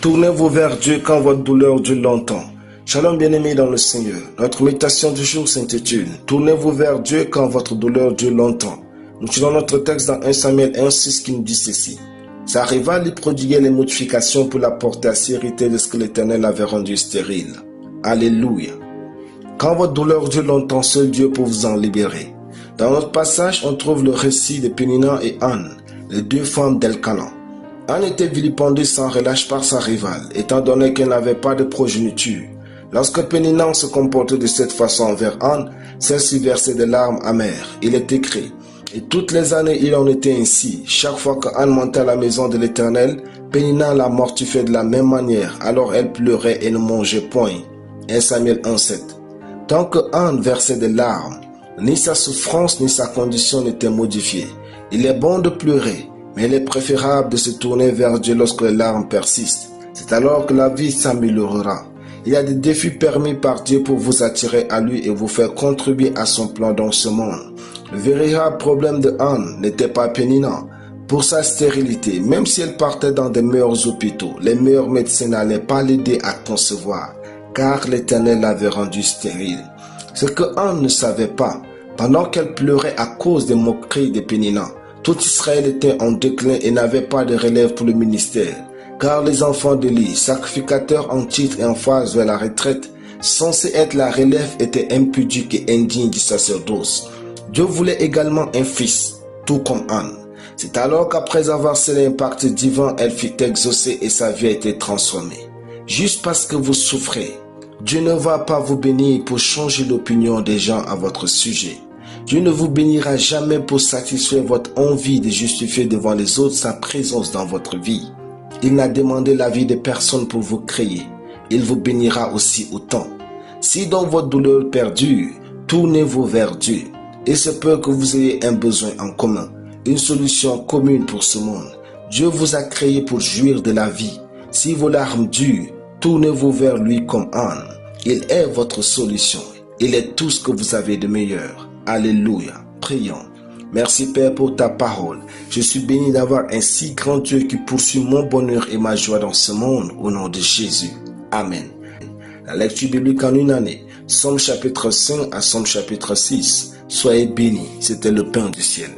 Tournez-vous vers Dieu quand votre douleur dure longtemps. Shalom bien-aimés dans le Seigneur. Notre méditation du jour s'intitule « Tournez-vous vers Dieu quand votre douleur dure longtemps ». Nous tirons notre texte dans 1 Samuel 1,6 qui nous dit ceci. Sa rivale lui prodiguait les modifications pour la porter à s'irriter de ce que l'Éternel avait rendu stérile. Alléluia. Quand votre douleur dure longtemps, seul Dieu peut vous en libérer. Dans notre passage, on trouve le récit de Pénina et Anne, les deux femmes d'Elkana. Anne était vilipendée sans relâche par sa rivale, étant donné qu'elle n'avait pas de progéniture. Lorsque Pénina se comportait de cette façon envers Anne, celle-ci versait des larmes amères. Il est écrit, et toutes les années il en était ainsi. Chaque fois que Anne montait à la maison de l'Éternel, Pénina la mortifiait de la même manière. Alors elle pleurait et ne mangeait point. 1 Samuel 1,7. Tant que Anne versait des larmes, ni sa souffrance ni sa condition n'étaient modifiées. Il est bon de pleurer, mais il est préférable de se tourner vers Dieu lorsque les larmes persistent. C'est alors que la vie s'améliorera. Il y a des défis permis par Dieu pour vous attirer à lui et vous faire contribuer à son plan dans ce monde. Le véritable problème de Anne n'était pas Pénina. Pour sa stérilité, même si elle partait dans des meilleurs hôpitaux, les meilleurs médecins n'allaient pas l'aider à concevoir, car l'Éternel l'avait rendue stérile. Ce que Anne ne savait pas, pendant qu'elle pleurait à cause des moqueries de Pénina, tout Israël était en déclin et n'avait pas de relève pour le ministère. Car les enfants d'Élie, sacrificateurs en titre et en phase vers la retraite, censés être la relève, étaient impudiques et indignes du sacerdoce. Dieu voulait également un fils, tout comme Anne. C'est alors qu'après avoir scellé un pacte divin, elle fut exaucée et sa vie a été transformée. Juste parce que vous souffrez, Dieu ne va pas vous bénir pour changer l'opinion des gens à votre sujet. Dieu ne vous bénira jamais pour satisfaire votre envie de justifier devant les autres sa présence dans votre vie. Il n'a demandé l'avis de personne pour vous créer. Il vous bénira aussi autant. Si donc votre douleur perdure, tournez-vous vers Dieu. Il se peut que vous ayez un besoin en commun, une solution commune pour ce monde. Dieu vous a créé pour jouir de la vie. Si vos larmes durent, tournez-vous vers lui comme Anne. Il est votre solution. Il est tout ce que vous avez de meilleur. Alléluia. Prions. Merci Père pour ta parole. Je suis béni d'avoir un si grand Dieu qui poursuit mon bonheur et ma joie dans ce monde au nom de Jésus. Amen. La lecture biblique en une année. Somme chapitre 5 à Somme chapitre 6. Soyez bénis. C'était le pain du ciel.